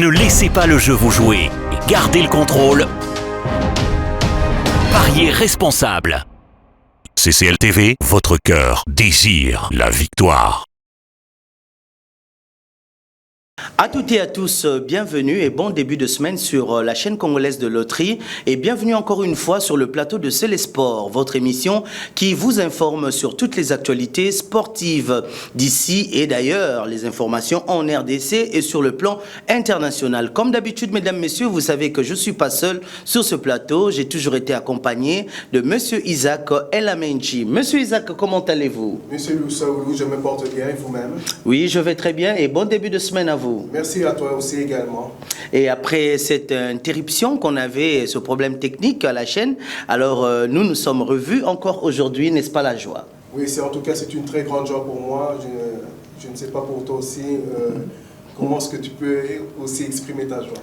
Ne laissez pas le jeu vous jouer. Gardez le contrôle. Pariez responsable. CCL TV, votre cœur désire la victoire. À toutes et à tous, bienvenue et bon début de semaine sur la chaîne congolaise de loterie et bienvenue encore une fois sur le plateau de C'est les Sports, votre émission qui vous informe sur toutes les actualités sportives d'ici et d'ailleurs, les informations en RDC et sur le plan international. Comme d'habitude, mesdames, messieurs, vous savez que je ne suis pas seul sur ce plateau, j'ai toujours été accompagné de Monsieur Isaac Elamenji. Monsieur Isaac, comment allez-vous? Monsieur Loussaoulou, je me porte bien et vous-même? Oui, je vais très bien et bon début de semaine à vous. Merci à toi aussi également. Et après cette interruption qu'on avait, ce problème technique à la chaîne, alors nous nous sommes revus encore aujourd'hui, n'est-ce pas la joie? Oui, en tout cas, c'est une très grande joie pour moi. Je ne sais pas pour toi aussi. Comment est-ce que tu peux aussi exprimer ta joie?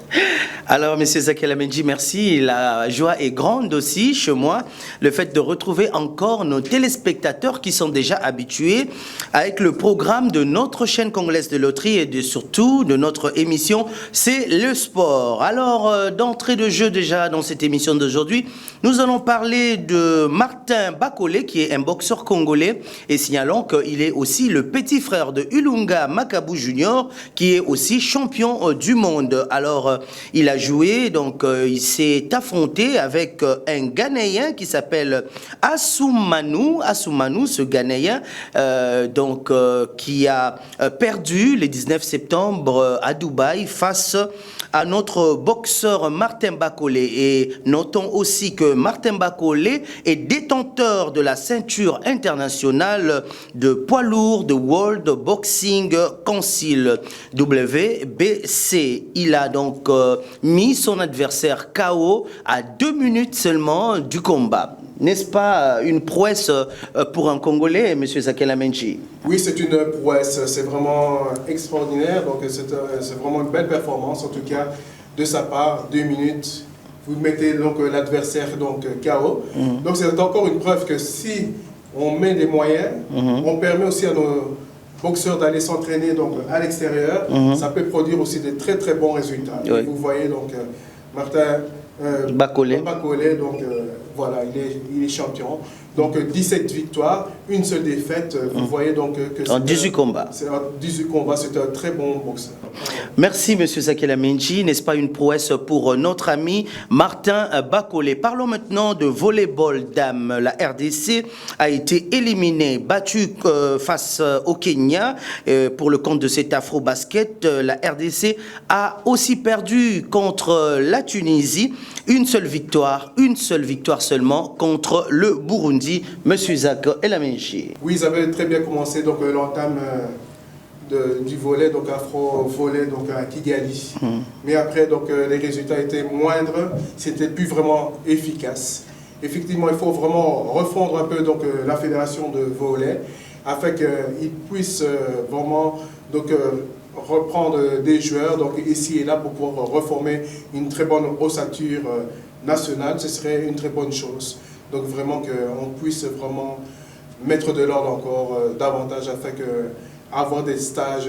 Alors, M. Zakelamenji, merci. La joie est grande aussi chez moi. Le fait de retrouver encore nos téléspectateurs qui sont déjà habitués avec le programme de notre chaîne congolaise de loterie et surtout de notre émission, c'est le sport. Alors, d'entrée de jeu déjà dans cette émission d'aujourd'hui, nous allons parler de Martin Bakole, qui est un boxeur congolais, et signalons qu'il est aussi le petit frère de Ulunga Makabu Junior, qui est aussi champion du monde. Alors, il a joué, donc il s'est affronté avec un Ghanéen qui s'appelle Assoumani. Assoumani, ce Ghanéen, qui a perdu le 19 septembre à Dubaï face à notre boxeur Martin Bakole. Et notons aussi que Martin Bakole est détenteur de la ceinture internationale de poids lourd de World Boxing Council, WBC. Il a donc mis son adversaire KO à 2 minutes seulement du combat. N'est-ce pas une prouesse pour un Congolais, M. Zakelamenji? Oui, c'est une prouesse, c'est vraiment extraordinaire, donc c'est vraiment une belle performance, en tout cas, de sa part, 2 minutes. Vous mettez donc l'adversaire KO. Donc c'est encore une preuve que si on met des moyens, on permet aussi à nos boxeurs d'aller s'entraîner à l'extérieur, ça peut produire aussi de très très bons résultats. Oui. Vous voyez donc Martin Bakole, donc voilà, il est champion. Donc 17 victoires, une seule défaite. Vous voyez donc que en 18 combats. En 18 combats, c'est un très bon boxeur. Merci M. Zakelamenji. N'est-ce pas une prouesse pour notre ami Martin Bakole? Parlons maintenant de volleyball dames. La RDC a été éliminée, battue face au Kenya pour le compte de cet Afro-Basket. La RDC a aussi perdu contre la Tunisie. Une seule victoire seulement contre le Burundi. Monsieur Isaac Elamenji. Oui, ils avaient très bien commencé l'entame du volley, afro-volley à Kigali. Mais après, les résultats étaient moindres, c'était plus vraiment efficace. Effectivement, il faut vraiment refondre un peu la fédération de volley afin qu'ils puissent vraiment reprendre des joueurs ici et là pour pouvoir reformer une très bonne ossature nationale. Ce serait une très bonne chose. Donc vraiment qu'on puisse vraiment mettre de l'ordre encore davantage afin avoir des stages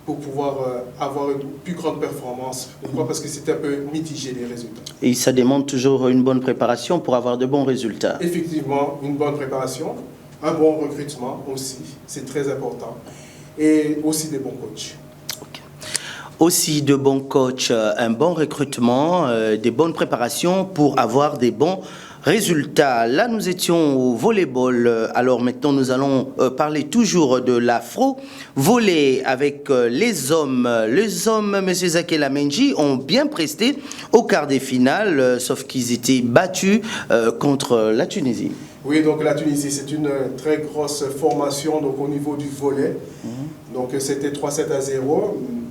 pour pouvoir avoir une plus grande performance. Pourquoi? Parce que c'est un peu mitigé les résultats. Et ça demande toujours une bonne préparation pour avoir de bons résultats. Effectivement, une bonne préparation, un bon recrutement aussi, c'est très important. Et aussi des bons coachs. Aussi de bons coachs, un bon recrutement, des bonnes préparations pour avoir des bons résultats. Là, nous étions au volleyball. Alors maintenant, nous allons parler toujours de l'afro-volley avec les hommes. Les hommes, M. Zakelamenji, ont bien presté au quart des finales, sauf qu'ils étaient battus contre la Tunisie. Oui, donc la Tunisie, c'est une très grosse formation au niveau du volley. Donc c'était 3-7-0.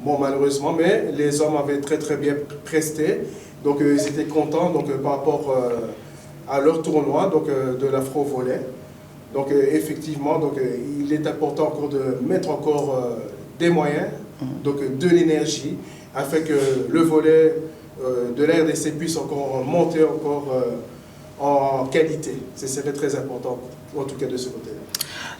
Bon, malheureusement, mais les hommes avaient très très bien presté. Donc ils étaient contents par rapport à leur tournoi de l'afro-volley. Donc effectivement, il est important encore de mettre encore des moyens, de l'énergie, afin que le volley de la RDC puisse encore monter encore en qualité. Ce serait très important, en tout cas de ce côté-là.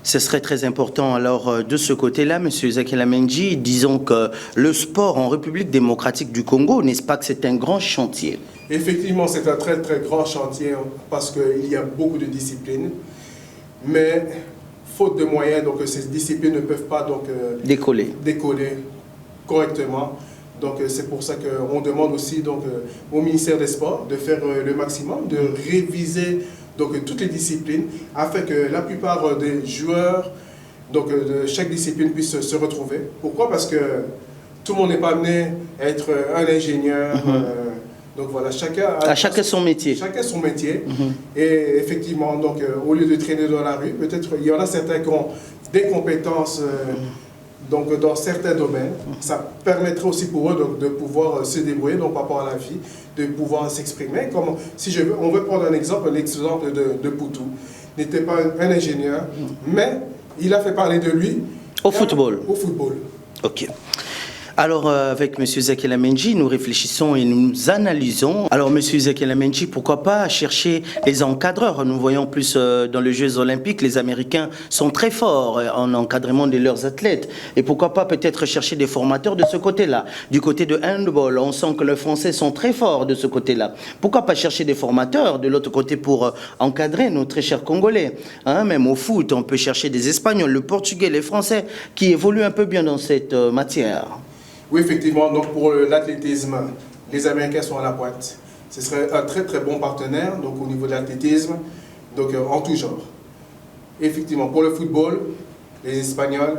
Ce serait très important. Alors, de ce côté-là, M. Zakela Menji, disons que le sport en République démocratique du Congo, n'est-ce pas que c'est un grand chantier? Effectivement, c'est un très très grand chantier parce qu'il y a beaucoup de disciplines, mais faute de moyens, donc ces disciplines ne peuvent pas décoller correctement. Donc c'est pour ça qu'on demande aussi au ministère des Sports de faire le maximum, de réviser toutes les disciplines afin que la plupart des joueurs de chaque discipline puissent se retrouver. Pourquoi? Parce que tout le monde n'est pas amené à être un ingénieur. Donc voilà, chacun son métier. Chacun son métier. Et effectivement, au lieu de traîner dans la rue, peut-être il y en a certains qui ont des compétences dans certains domaines. Ça permettrait aussi pour eux de pouvoir se débrouiller par rapport à la vie, de pouvoir s'exprimer. Comme si on veut prendre un exemple, l'exemple de Poutou. N'était pas un ingénieur, mais il a fait parler de lui au football. Ok. Alors, avec M. Zakela Menji, nous réfléchissons et nous analysons. Alors, M. Zakela Menji, pourquoi pas chercher les encadreurs? Nous voyons plus dans les Jeux Olympiques, les Américains sont très forts en encadrement de leurs athlètes. Et pourquoi pas peut-être chercher des formateurs de ce côté-là? Du côté de handball, on sent que les Français sont très forts de ce côté-là. Pourquoi pas chercher des formateurs de l'autre côté pour encadrer nos très chers Congolais? Même au foot, on peut chercher des Espagnols, le Portugais, les Français qui évoluent un peu bien dans cette matière. Oui, effectivement, pour l'athlétisme, les Américains sont à la pointe. Ce serait un très très bon partenaire au niveau de l'athlétisme, en tout genre. Effectivement, pour le football, les Espagnols,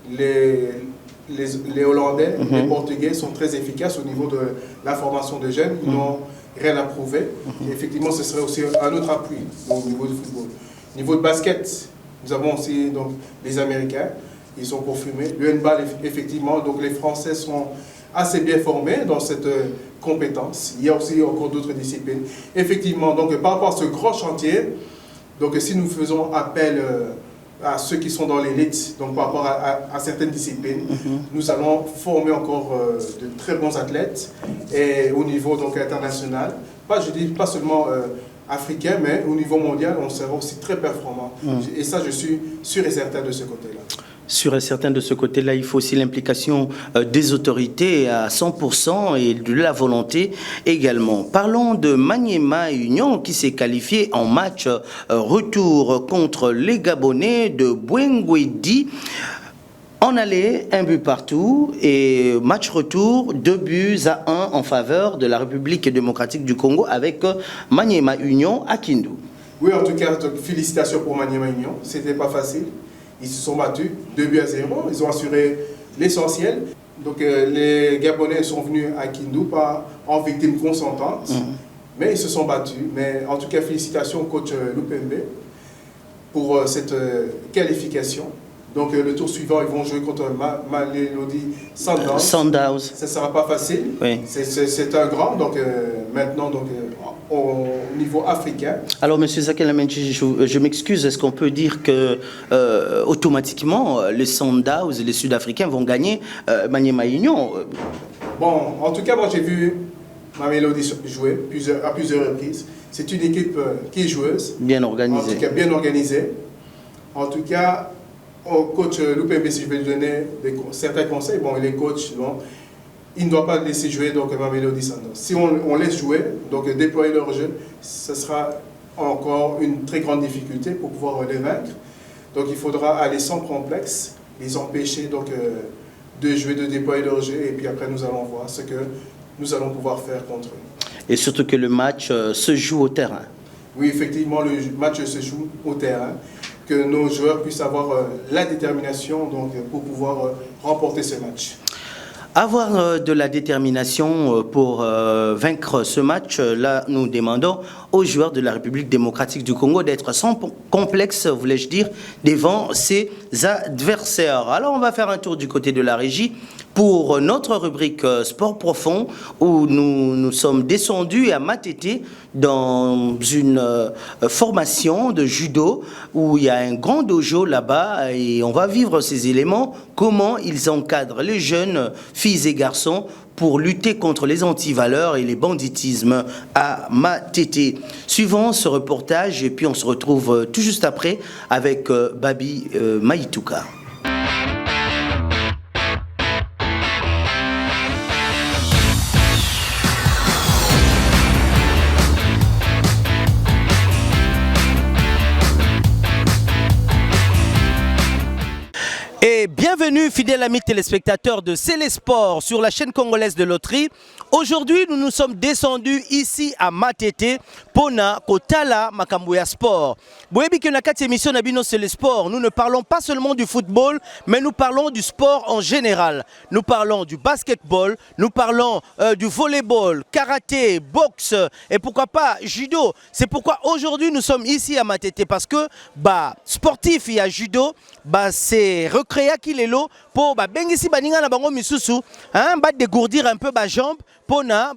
les Hollandais, les Portugais sont très efficaces au niveau de la formation de jeunes. Ils n'ont rien à prouver. Et effectivement, ce serait aussi un autre appui au niveau du football. Au niveau de basket, nous avons aussi les Américains. Ils sont confirmés. Le handball, effectivement, les Français sont assez bien formés dans cette compétence. Il y a aussi encore d'autres disciplines. Effectivement, par rapport à ce grand chantier, si nous faisons appel à ceux qui sont dans l'élite, par rapport à certaines disciplines, nous allons former encore de très bons athlètes et au niveau international. Je dis pas seulement africain, mais au niveau mondial, on sera aussi très performant. Et ça, je suis sûr et certain de ce côté-là. Sûr et certain de ce côté-là, il faut aussi l'implication des autorités à 100% et de la volonté également. Parlons de Maniema Union qui s'est qualifié en match retour contre les Gabonais de Bwengwedi. En aller, un but partout et match retour, 2-1 en faveur de la République démocratique du Congo avec Maniema Union à Kindu. Oui, en tout cas, félicitations pour Maniema Union. C'était pas facile. Ils se sont battus 2-0. Ils ont assuré l'essentiel. Les Gabonais sont venus à Kindu pas en victime consentante, mais ils se sont battus. Mais en tout cas, félicitations au coach Lupembe pour cette qualification. Le tour suivant, ils vont jouer contre Mamelodi Sundowns. Ça ne sera pas facile. Oui. C'est un grand. Maintenant, au niveau africain. Alors, M. Zakela Menji, je m'excuse, est-ce qu'on peut dire que automatiquement les Sundowns et les Sud-Africains vont gagner Maniema Union? Bon, en tout cas, moi j'ai vu Mamelodi jouer à plusieurs reprises. C'est une équipe qui est joueuse. Bien organisée. En tout cas, bien organisée. En tout cas, au coach Lupembe, si je vais lui donner certains conseils, il est coach, il ne doit pas laisser jouer Mamelodi Sundowns. Si on laisse jouer, déployer leur jeu, ce sera encore une très grande difficulté pour pouvoir les vaincre. Il faudra aller sans complexe, les empêcher de jouer, de déployer leur jeu, et puis après nous allons voir ce que nous allons pouvoir faire contre eux. Et surtout que le match se joue au terrain. Oui, effectivement, le match se joue au terrain, que nos joueurs puissent avoir la détermination pour pouvoir remporter ce match. Avoir de la détermination pour vaincre ce match, là nous demandons aux joueurs de la République démocratique du Congo d'être sans complexe, voulais-je dire, devant ses adversaires. Alors on va faire un tour du côté de la régie pour notre rubrique Sport Profond où nous sommes descendus à Matete dans une formation de judo où il y a un grand dojo là-bas et on va vivre ces éléments, comment ils encadrent les jeunes filles et garçons pour lutter contre les antivaleurs et les banditismes à Matete. Suivons ce reportage et puis on se retrouve tout juste après avec Babi Maïtouka. Et bienvenue, fidèles amis téléspectateurs de C'est les Sports sur la chaîne congolaise de loterie. Aujourd'hui, nous nous sommes descendus ici à Matete, Pona, Kotala, Makambouya Sport. Boyebi que na kati émission Nabino C'est les Sports, nous ne parlons pas seulement du football, mais nous parlons du sport en général. Nous parlons du basketball, nous parlons du volleyball, karaté, boxe et pourquoi pas judo. C'est pourquoi aujourd'hui nous sommes ici à Matete parce que sportif il y a judo, c'est recréa qui les lots pour bengisi baninga na bango misusu dégourdir un peu jambes pour na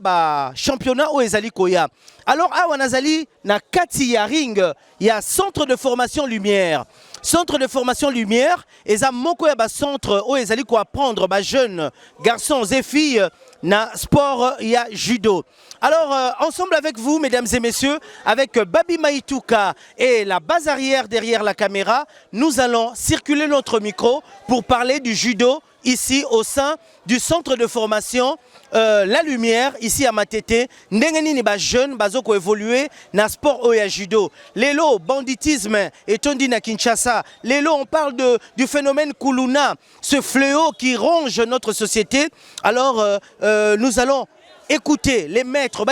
championnat au ezali koya. Alors awa nazali na kati ya ring, il y a centre de formation lumière. Centre de formation lumière et ça moko ya centre au ezali ko apprendre jeunes garçons et filles na sport ya judo. Alors ensemble avec vous mesdames et messieurs, avec Babi Maïtouka et la base arrière derrière la caméra, nous allons circuler notre micro pour parler du judo ici au sein du centre de formation La Lumière ici à Matete. Ndengeni ni jeunes bazoko évoluer na sport oya judo. Lelo banditisme et tondi na Kinshasa. Lelo on parle du phénomène Kuluna, ce fléau qui ronge notre société. Alors nous allons écoutez, les maîtres,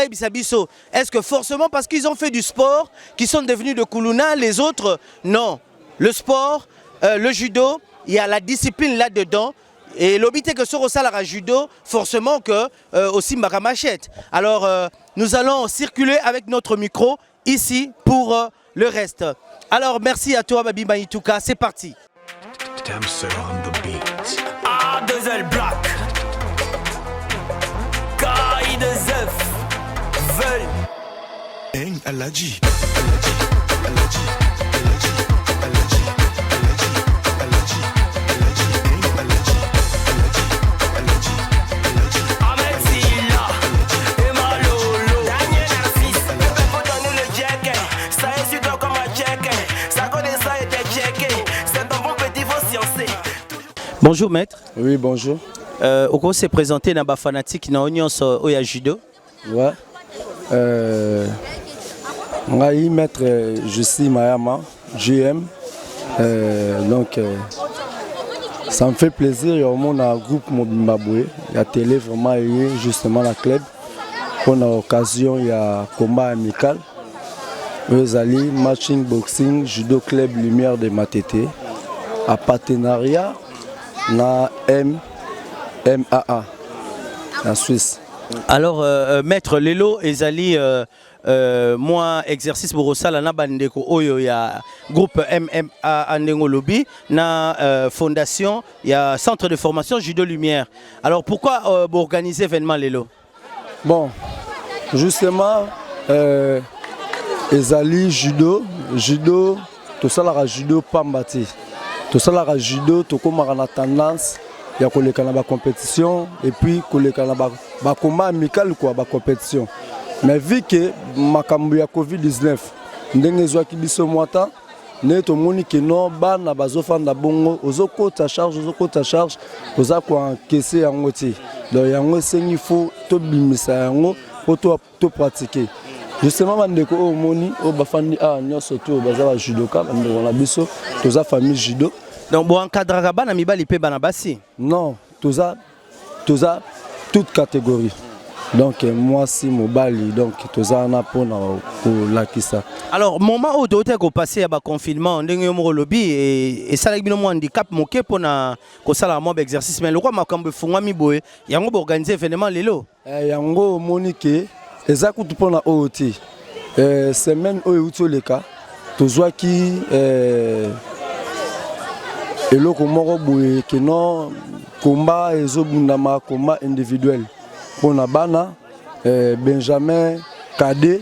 est-ce que forcément parce qu'ils ont fait du sport, qu'ils sont devenus de Kuluna, les autres, non. Le sport, le judo, il y a la discipline là-dedans. Et l'obité que sur au salara judo, forcément que aussi machette. Alors nous allons circuler avec notre micro ici pour le reste. Alors merci à toi Babi Maïtouka, c'est parti. Aladji. Bonjour maître. Oui, bonjour. Oko s'est présenté dans ba fanatique na Onion Oya Judo. Ouais. Ngai maître Jussi Mayama, GM. Donc ça me fait plaisir. Il y a un groupe Mobimbaboué. Il y a télé vraiment justement la club. Pour l'occasion, il y a combat amical. Ezali, matching boxing, judo club Lumière de Matete. À partenariat na MAA, en Suisse. Alors, maître Lelo Ezali, moi exercice pour ça la bandeko oyo ya groupe MMA Andengo Lobby na fondation, il y a centre de formation Judo Lumière. Alors pourquoi vous organisez événement Lelo? Bon, justement, Ezali judo, tout ça la judo pambati. Tout ça la judo, tout comme la tendance. Il y a la compétition et puis il y a combat amical quoi, la compétition. Mais vu que makambu ya Covid-19, ndenge zwa kibiso mwata, ne to moni que non bana bazofanda bongo, ozokota charge, oza ko encaisser yango ti. Donc yango sengi faut to bimisa yango pour to pratiquer. Justement bandeko o moni o bafandi nyoso to bazala judoka, bandeko na biso, toza famille judo. Donc bon encadrer bana mibali pe bana basi. Non, toza toute catégorie. Donc moi si mobali donc toza na pona pour lakisa. Alors moment où doté ko passer à confinement ndenge mo lobby et ça bino mo handicap moké pona ko sala mo exercice mais le quoi makambo fungwa mi boye yango bo organiser événement lelo. Yango monique ezakutu pona OT. Semaine oyo utoleka tozwa ki eloko moko boye que non combat ezobundama combat individuel pona bana Benjamin Cadet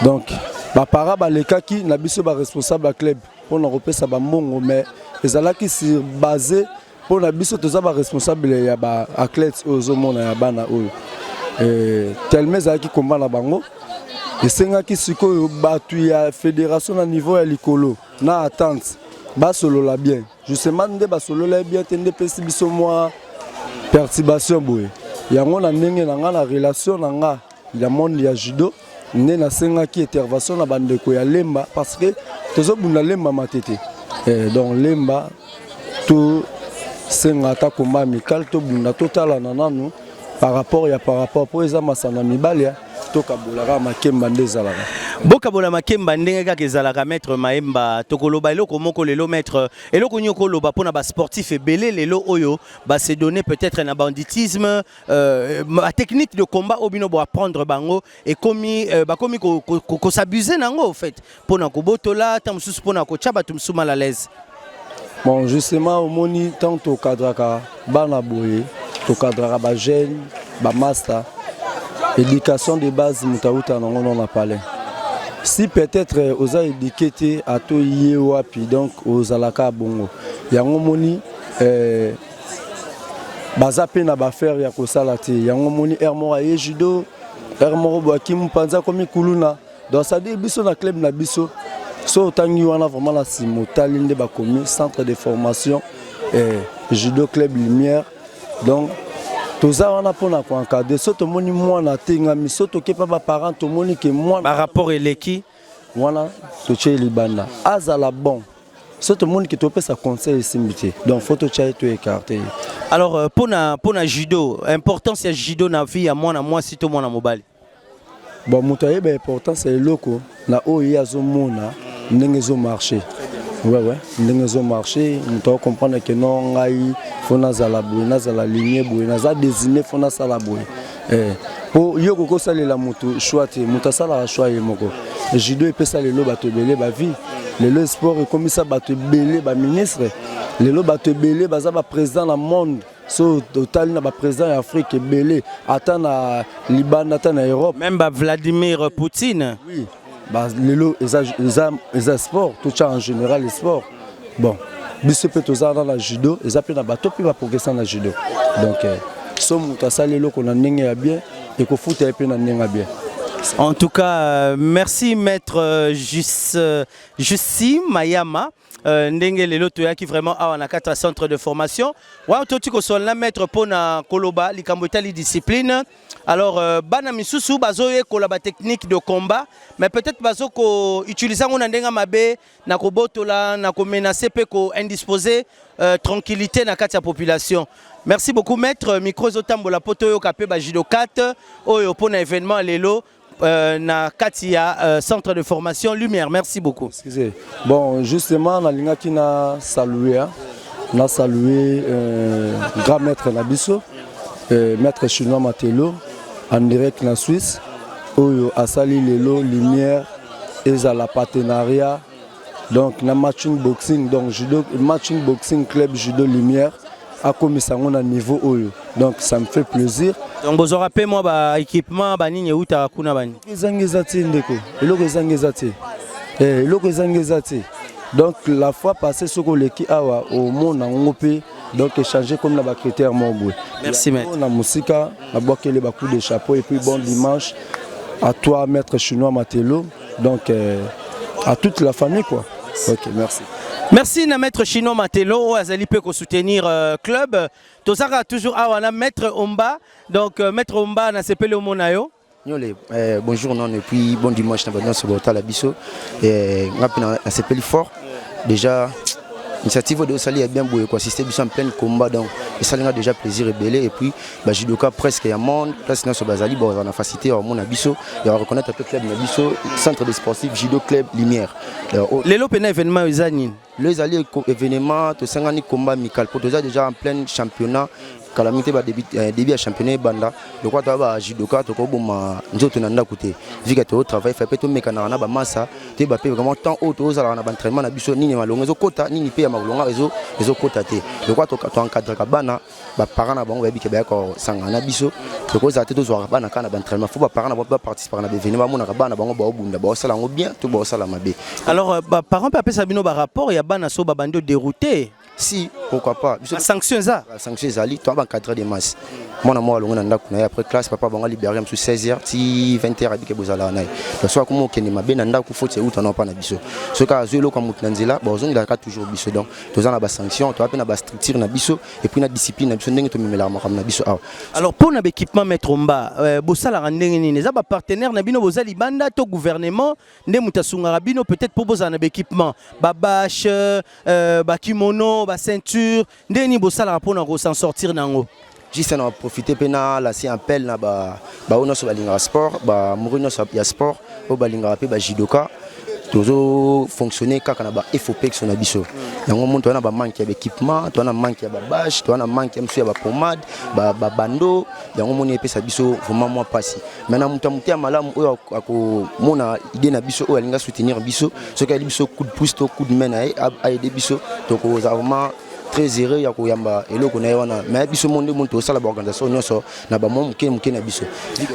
donc bapara balekaki na biso ba responsable ya club pona kopesa bambongo mais ezalaki sur basé pona biso toza ba responsable ya ba athlètes ozomona ya bana oyo tellement ezalaki combat na bango esengaki sikoyo batu ya fédération na niveau ya likolo na attente basolola bien justement nde basolola bien te nde pesi biso mwa perturbation boye yango na ndenge na nga na relation na nga ya monde ya judo nde nasengaki intervention na bandeko ya lemba parce que tozobunda lemba matete donc lemba to senga ta combat amical to bunda totala na nanu par rapport pour eza masana mibalia to kabolaka makemba nde ezalaka bokabola makemba ndenge kaka ezalaka maître Maemba tokoloba eloko moko lelo maître eloko nyoko loba pona ba sportif ebele lelo oyo ba se donner peut-être na banditisme ma technique de combat obino bo apprendre bango et komi ba komi ko s'abuser nango en fait pona ko botola tam susu pona ko chaba tum suma la l'aise. Bon justement au moni tant au cadraka bana boye to cadraka ba jeune ba master éducation de base mutauta nango on a parlé. Si peut-être aux a éduqué à to yewapi donc aux alaka bongo yango moni bazape na ba faire ya ko salate yango moni hermora ye judo hermoro boaki mpanza komi kuluna donc ça dit biso na club na biso so tangi wana vraiment la simotali nde ba komi centre de formation judo club lumière donc toza wana pona ko encadrer soto moni mwana tenga misoto ke pa ba parent to moni ke mwana par rapport eleki wana to che libanda azala bon soto moni ke to pesa conseil simbité donc photo cha to écarter. Alors pona judo importance ya judo na vie ya mwana mwasi to mwana mobali. Bon moto yeba importance ya loko na oyo azomona ndenge zo marcher. Ouais ndenge zo marcher moto comprendre que non ngai fona zala boye nazala ligne boye naza désigner fona sala boye po yoko ko salela moto choix te moto sala choix yemoko judo epesa lelo bato belé ba vie lelo sport et comme ça bato belé ba ministre lelo bato belé baza ba président na monde so total na ba président ya Afrique belé ata na Liban ata na Europe même ba Vladimir Poutine. Oui bah lelo eza sport tout ça en général les sports bon biso pe toza na judo eza pe na bato pe ba progresser na judo donc so muta salelo ko na ndenge ya bien et ko futa pe na ndenge ya bien. En tout cas merci maître Jussi Mayama ndenge lelo toyaki vraiment awa na kata centre de formation wa toti ko sola maître pona koloba likambo etali discipline. Alors bana misusu bazoye kolaba technique de combat mais peut-être bazo ko utiliser ngona ndenga mabe na ko botola na ko menacer pe ko indisposer tranquillité na kati ya population. Merci beaucoup maître micro zotambola poto yo kapé ba judo 4 oyo pona événement lelo na kati ya centre de formation Lumière. Merci beaucoup. Excusez. Bon justement na linga kina saluer grand maître Nabiso maître chinois Matelo en direct na Suisse oyo asali lelo Lumière ezala partenariat donc na matching boxing donc judo matching boxing club judo Lumière a commis ça à niveau oyo donc ça me fait plaisir. Donc vous aurez rappelé moi ba équipement ba nini uta kuna bani ezangezati ndeko eloko ezangezati eloko ezangezati donc la fois passée soko leki awa au monde ngopé donc échanger comme na ba critère mobwe. Merci maître. Na musika na boakele ba coup de chapeau et puis bon dimanche à toi maître chinois Matelo donc à toute la famille quoi. OK, merci. Merci na maître chinois Matelo azali pe ko soutenir club tozaka toujours awana maître Omba donc maître Omba na sepele o monayo. Nyole bonjour non et puis bon dimanche na bana sobota la biso ngapina na sepeli fort déjà initiative de Osali a bien beau quoi assister biso en plein combat donc et ça a déjà plaisir et belé et puis bah judoka presque ya monde place na so bazali bon on a facilité au monde biso et on reconnaître un peu club na biso centre de sportif judo club Lumière lelo pena événement ezani les alliés événement to sangani combat amical pour déjà en plein championnat calamité ba début à championnat banda le quoi ba judoka to ko boma nzoto na nda côté vu que to travail fait peut mekana na ba massa te ba vraiment temps auto za na ba entraînement na biso nini malonga zo kota nini pe ya malonga ezo kota te le quoi to encadre ka bana ba parents na bango ba bike ba ko sanga na biso to ko za te to zo bana kana ba entraînement faut ba parents na ba participer na événement mona ka bana bango ba obunda ba sala ngo bien to ba sala mabe. Alors parents peut appeler ça bino ba rapport ya bana so ba bando dérouté. Si, pourquoi pas. La sanction ça. La sanction Zali, toi en cadre des masses. Mon amour après classe papa va libérer sous 16h si 20h avec bozala na. Le soir comme on ma benanda ku faut c'est où t'en pas na biso. Ce cas zelo comme mutanzela, bozon il a toujours biso donc. Toi on a ba sanction, toi na ba structure na biso et puis na discipline na biso ndenge to memela na biso. Alors pour na équipement mettre mba bosala ndenge nini za ba partenaire na bino bozali banda to gouvernement nde mutasunga bino peut-être pour bozana ba équipement ba bâche ba kimono ba ceinture ndeni bosala pour na s'en sortir nango. Juste on a profité pena la si appel na ba ono so balinga sport ba murino so ya sport o balinga pe ba judoka tozo fonctionner kaka na ba FOP so na biso yango muntu wana ba manque ya équipement to na manque ya ba bâche to na manque ya msu ya ba pomade ba bando yango moni epesa biso vraiment moi passi maintenant mutu ya malamu oyo ako mona idée na biso oyo alinga soutenir biso so ka biso coup de pouce to coup de main à aider biso to ko vraiment très heureux ya koyamba eloko na wana mais biso monde muntu osala ba organisation nyonso na ba mo muke na biso.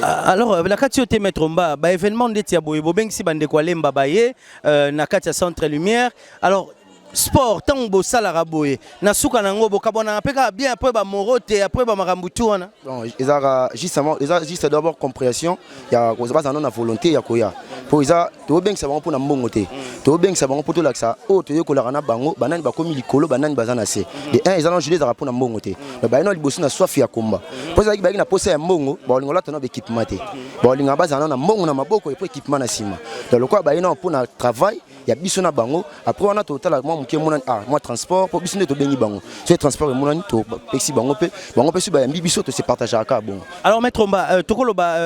Alors la kati yote mettre mba ba événement ndeti ya boye bobengisi bande kwa lemba baye na kati ya centre lumière. Alors sport tant bo sala raboye na suka nango bokabona peka bien après ba morote après ba makambutu wana. Bon ezara justement juste d'abord compréhension ya ko basa na volonté ya koya po iza to bengisa bango pona mbongo te to bengisa bango poto laksa o to yekola na bango banani bakomi likolo banani bazana se de un ezala jule za pona mbongo te mais ba ino liboso na soif ya komba po za ki na posa ya mbongo ba lingola to na équipement te ba linga bazana na mbongo na maboko et équipement na sima donc le quoi ba ino pona travail ya biso na bango après on a total moi muke mona moi transport pour biso ne to bengi bango c'est transport mona to pexi bango pe su ba yambi biso to se partager aka bon. Alors maître Mba tokolo ba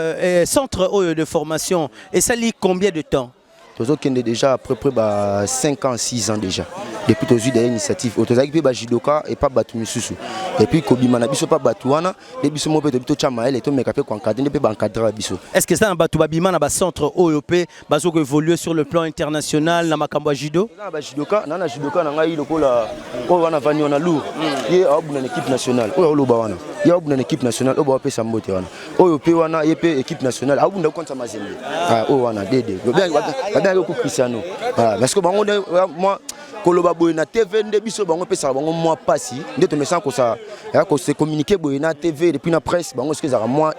centre de formation et ça lit combien de temps? Tozo kende déjà à peu près 5 ans 6 ans déjà depuis tozu des initiatives autozaki pe ba judoka et pas batu misusu et puis kobima na biso pas batu wana de biso mo pe to chama ele to meka pe ko encadrer pe ba encadrer biso. Est-ce que ça na batu babima na ba centre OEP bazo ko évoluer sur le plan international na makambo judo? Na ba judoka na judoka na ngai lokola o wana vani wana lourd ye abu na équipe nationale o loba wana ye abu na équipe nationale o ba pe sambote wana OEP wana ye pe équipe nationale abu na konta mazembe o wana dede bien ko Cristiano parce que bango moi koloba boy na TV nde biso bango pesa bango moi passi nde to message ko ça ya ko se communiquer boy na TV depuis na presse bango ce que ça moi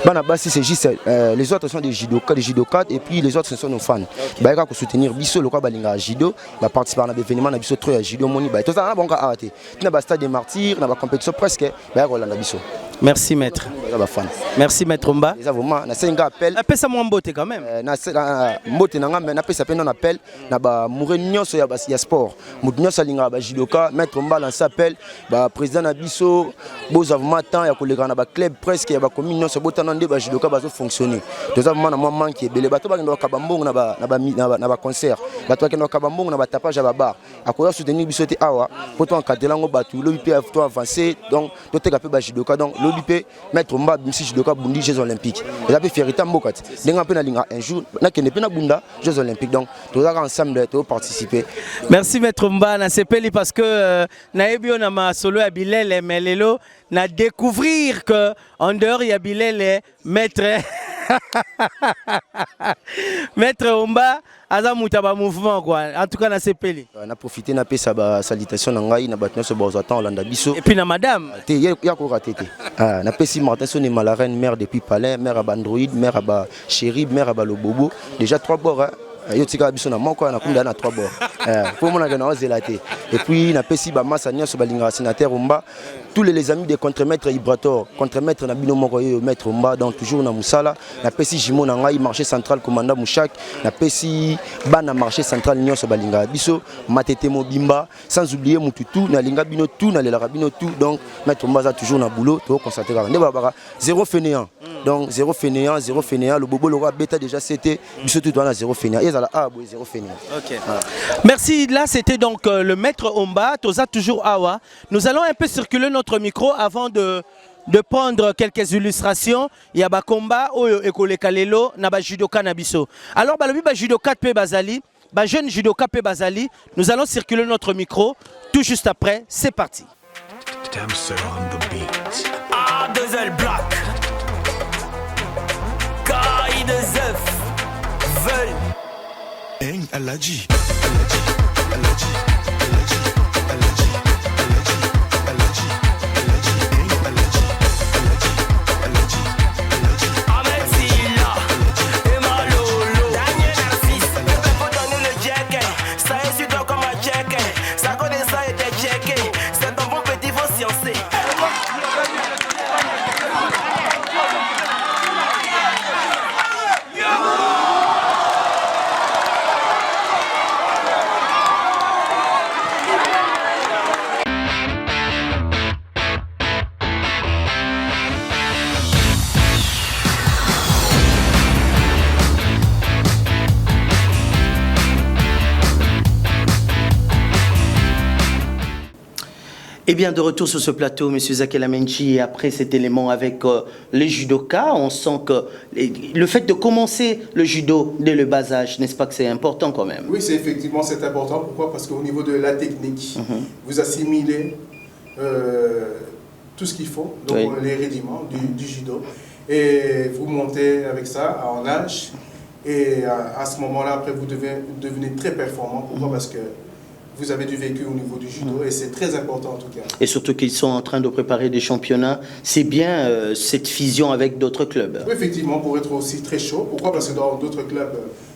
bana basi c'est juste les autres sont des judokas et puis les autres sont nos fans ba ka ko soutenir biso le quoi balinga judo ba participer na événement na biso trop ya judo moni ba to ça na bango arrêté na ba stade des martyrs na ba compétition presque ba ko landa biso. Merci maître. Merci maître Mba. Les vraiment na senga appel. Appelle ça moi mbote quand même. Na mbote na nga mais na pesa pe non appel na ba mourenyo so ya sport. Mourenyo salinga ba judoka maître Mba lance appel ba président na biso boza vraiment temps ya koleka na ba club presque ya ba commune so botana nde ba judoka bazo fonctionner. Toza vraiment na moi manque belé bato ba ndo ka bambongo na ba concert. Bato ba ndo ka bambongo na ba tapage ba bar. Akoya soutenir biso te awa poto encadrer ngo bato lo bi to avancer donc to te ka pe ba judoka donc l'OBP mettre Mba bimsi judoka bundi Jeux olympiques et la fierté mbokati denga pe na linga un jour na kende pe na bunda Jeux olympiques donc tous ensemble to participer. Merci maître Mba na sepeli parce que na ebio na ma solo ya Bilele melelo na découvrir que en dehors il y a Bilele maître maître Mba aza mutaba mouvement quoi en tout cas na sepeli on a profité na pesa ba salutation na ngai na batno so bozatan Olanda biso et puis na madame te ya ko raté na pesi Martin Sonné Malarène mère depuis Palais mère à Android mère à Chéri mère à Lobobo déjà 3 bords yo tika biso na moko na kunda na 3 bords pour mon na zelaté et puis na pesi ba massa nyoso balinga sénateur Mba tous les amis de contre-maître Ibrator contre-maître na bino moko yo maître Mba donc toujours na musala na pesi jimo na ngai marché central commandant Mouchak na pesi bana marché central nyoso balinga biso matete mobimba sans oublier mututu na linga bino tout na lela bino tout donc maître Mba za toujours na boulot to constater ne ba zéro fainéant donc zéro fainéant le bobo le roi bêta déjà c'était biso tout dans la zéro fainéant ezala A boye 0 fini. Ok. Merci. Là, c'était donc le maître Omba. Toza toujours Awa. Nous allons un peu circuler notre micro avant de prendre quelques illustrations. Il y a Bakomba, Oyo Ekole Kalelo, Naba Judoka Nabiso. Alors, balobi ba judoka pe bazali, ba jeune judoka pe bazali. Nous allons circuler notre micro tout juste après. C'est parti. A2L Black, Kai de Zef, Veul. Hein, Aladji. Eh bien, de retour sur ce plateau, M. Zakelamenji, et après cet élément avec les judokas, on sent que le fait de commencer le judo dès le bas âge, n'est-ce pas que c'est important quand même? Oui, c'est effectivement c'est important. Pourquoi? Parce qu'au niveau de la technique, vous assimilez tout ce qu'il faut, donc les rudiments du judo, et vous montez avec ça en âge, et à ce moment-là, après, vous devenez très performant. Pourquoi? Parce que vous avez du vécu au niveau du judo et c'est très important en tout cas. Et surtout qu'ils sont en train de préparer des championnats. C'est bien cette fusion avec d'autres clubs. Oui, effectivement, pour être aussi très chaud. Pourquoi? Parce que dans d'autres clubs,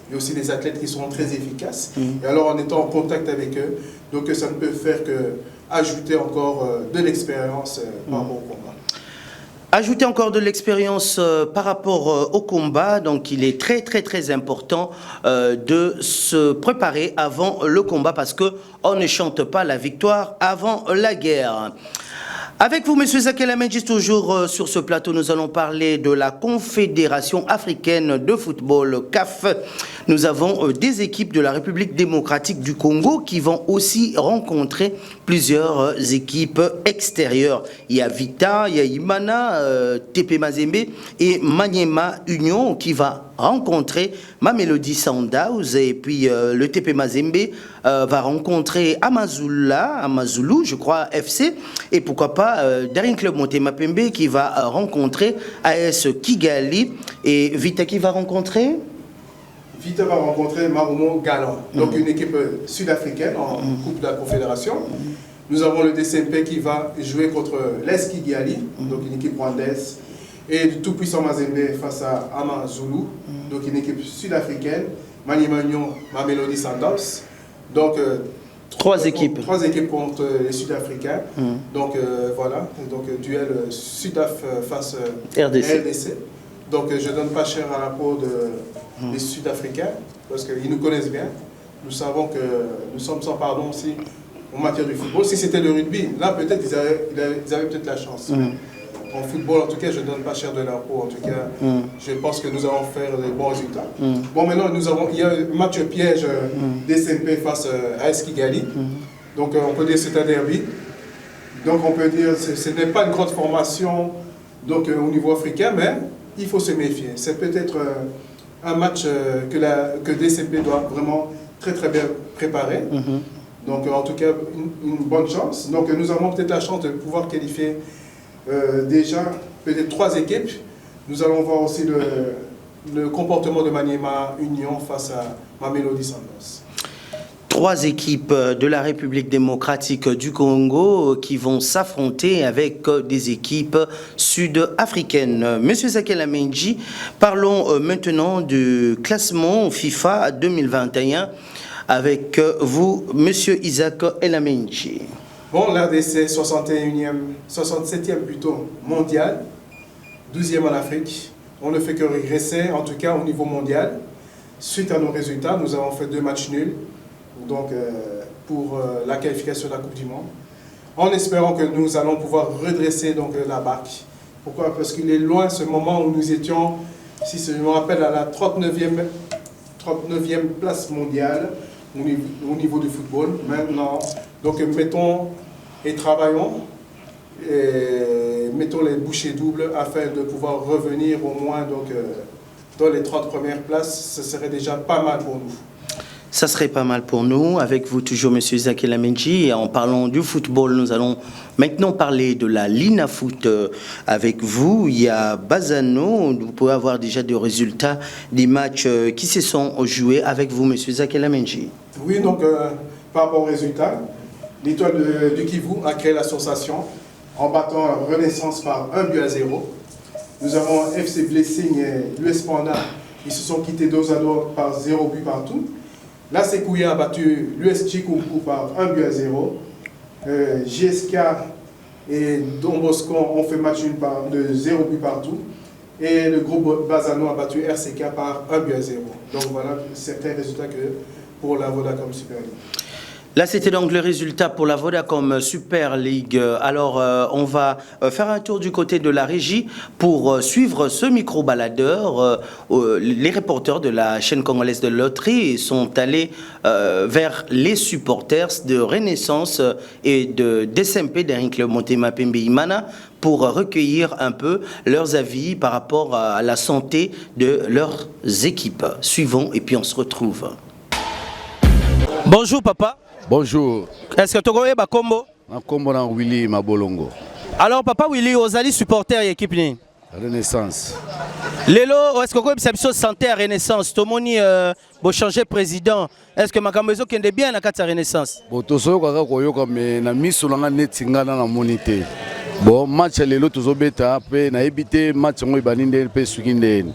il y a aussi des athlètes qui sont très efficaces. Et alors en étant en contact avec eux, donc ça ne peut faire que ajouter encore de l'expérience par rapport au combat. Ajouter encore de l'expérience par rapport au combat, donc il est très important de se préparer avant le combat parce que on ne chante pas la victoire avant la guerre. Avec vous, M. Zakelamenji, toujours sur ce plateau, nous allons parler de la Confédération africaine de football, CAF. Nous avons des équipes de la République démocratique du Congo qui vont aussi rencontrer plusieurs équipes extérieures. Il y a Vita, il y a Imana, TP Mazembe et Maniema Union qui va rencontrer Mamelodi Sundowns et puis le TP Mazembe va rencontrer Amazulu, je crois, FC, et pourquoi pas Daring Club Motema Pembe qui va rencontrer AS Kigali et Vita qui va rencontrer Vita va rencontrer Marumo Galan, donc une équipe sud-africaine en Coupe de la Confédération. Nous avons le DCMP qui va jouer contre l'AS Kigali, donc une équipe rwandaise, et du tout-puissant Mazembe face à Amazulu, donc une équipe sud-africaine, Maniema Union, Mamelodi Sundowns. Donc, trois équipes contre les Sud-Africains. Donc voilà, donc duel Sudaf face RDC. Donc je ne donne pas cher à la peau des Sud-Africains parce qu'ils nous connaissent bien. Nous savons que nous sommes sans pardon aussi en matière du football. Si c'était le rugby, là peut-être ils avaient peut-être la chance. En football, en tout cas, je ne donne pas cher de la peau. En tout cas, je pense que nous allons faire des bons résultats. Bon, maintenant, il y a un match piège DCMP face à AS Kigali. Donc, on peut dire que c'est un derby. Donc, on peut dire que ce n'est pas une grande formation donc, au niveau africain, mais il faut se méfier. C'est peut-être un match que DCMP doit vraiment très bien préparer. Donc, en tout cas, une bonne chance. Donc, nous avons peut-être la chance de pouvoir qualifier déjà peut-être 3 équipes. Nous allons voir aussi le comportement de Maniema Union face à Mamelodi Sundowns. 3 équipes de la République démocratique du Congo qui vont s'affronter avec des équipes sud-africaines. Monsieur Zakelamenji, parlons maintenant du classement FIFA 2021 avec vous, Monsieur Isaac Elamenji. Bon, l'RDC 67e plutôt mondial, 12e en Afrique. On ne fait que régresser, en tout cas au niveau mondial. Suite à nos résultats, nous avons fait 2 matchs nuls donc, pour la qualification de la Coupe du Monde. En espérant que nous allons pouvoir redresser donc, la barque. Pourquoi? Parce qu'il est loin ce moment où nous étions, si je me rappelle, à la 39e 39e place mondiale au niveau du football. Maintenant, donc mettons et travaillons, et mettons les bouchées doubles afin de pouvoir revenir au moins donc, dans les 30 premières places. Ce serait déjà pas mal pour nous. Ça serait pas mal pour nous. Avec vous toujours, M. Zakela Menji. Et en parlant du football, nous allons maintenant parler de la Lina Foot. Avec vous, il y a Bazano. Vous pouvez avoir déjà des résultats des matchs qui se sont joués avec vous, M. Zakela Menji. Oui, donc par rapport aux résultats, l'Étoile du Kivu a créé l'association en battant la Renaissance par 1-0. Nous avons FC Blessing et l'US Panda. Ils se sont quittés dos à dos par 0 but partout. La Sekouya a battu l'US Chikunku par 1-0. GSK et Don Bosco ont fait match nul de 0 but partout. Et le groupe Bazano a battu RCK par 1-0. Donc voilà certains résultats que pour la Vodacom Super League. Là, c'était donc le résultat pour la Vodacom Super League. Alors, on va faire un tour du côté de la régie pour suivre ce micro-baladeur. Les reporters de la chaîne congolaise de loterie sont allés vers les supporters de Renaissance et de DSMP, d'un club Motema Pembe Imana, pour recueillir un peu leurs avis par rapport à la santé de leurs équipes. Suivons et puis on se retrouve. Bonjour papa. Bonjour. Est-ce que tu connais ma combo? Ma combo na Willy Mabolongo. Alors papa Willy, vous allez supporter l'équipe ni? Renaissance. Lelo, est-ce que vous avez santé à Renaissance? Tout le monde vous changer président. Est-ce que ma caméra qui est bien à la Renaissance? Bon, tout ça kaka koyoka mais na miso na netinga na monité. Bon, match lelo tozo beta pe na ebité match ngo ibaninde pe sukinde.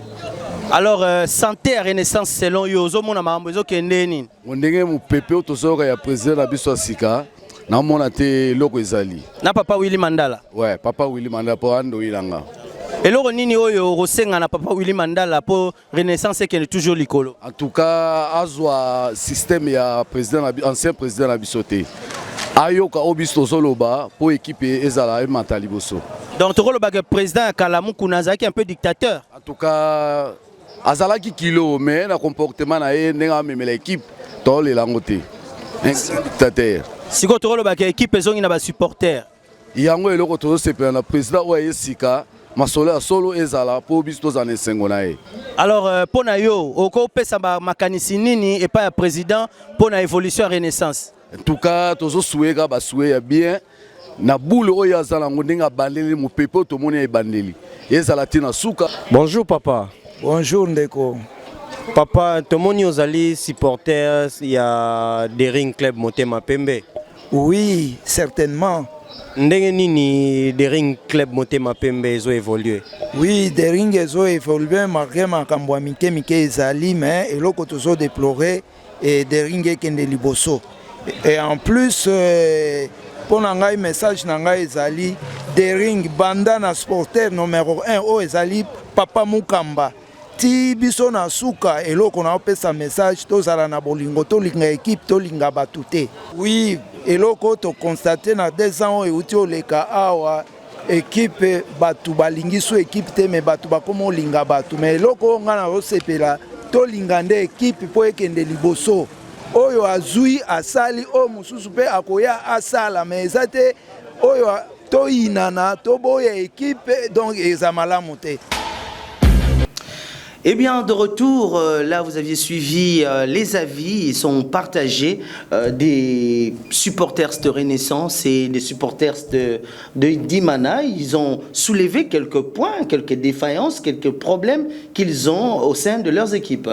Alors, santé à Renaissance selon Yozo, mon amambezo qui est né. On est un pépé autour de président de Bisso Sika. Na mona te loko ezali. Na papa Willy Mandala. Ouais, papa Willy Mandala pour ando ilanga. Et loko nini oyo rosenga na papa Willy Mandala pour Renaissance qui est toujours likolo. En tout cas, azwa système ya président ancien président na Bissoté. Ayoka obisto soloba pour équipe ezala e mataliboso. Donc tu le bague président Kalamou Kunaza qui est un peu dictateur. En tout cas, azalaki kilo mais na comportement na ye nenga memela équipe to le langote un dictateur siko to lo ba équipe ezongi na ba supporter yango eloko to sepela na président wa yesika masolo solo ezala po bisto za nesengo na ye. Alors pona yo oko pesa ba makanisi nini et pas ya président pona évolution Renaissance. En tout cas tozo souega ba souya bien na boule oyo azala ngondenga bandeli mu pepo to moni e bandeli ezala tina suka. Bonjour papa. Bonjour Ndeko. Papa, tout le monde est supporter, il y a des Ring Club Motema Pembe. Oui, certainement. Ndenge des Ring Club Motema Pembe ont évolué. Oui, des Ring ont évolué, marqué ma kamboa mike ezali, mais et l'autre toujours déploré et des Ring qui est liboso. Et en plus, pour n'engager message n'engager ezali, des Ring bandana sporteur numéro 1 au ezali Papa Mukamba. Ti biso na suka eloko na opesa message tozala na bolingo tolinga équipe tolinga batute. Oui, eloko to constater na 2 ans euti oleka awa équipe batu balingi so équipe te me batu bakomo linga batu mais eloko nga na osepela tolinga nde équipe po ekende liboso. Oyo azui asali o mususu pe akoya asala mais ezate oyo to inana to boya équipe donc ezamala monter. Eh bien, de retour, là, vous aviez suivi les avis, ils sont partagés des supporters de Renaissance et des supporters d'Imana. Ils ont soulevé quelques points, quelques défaillances, quelques problèmes qu'ils ont au sein de leurs équipes.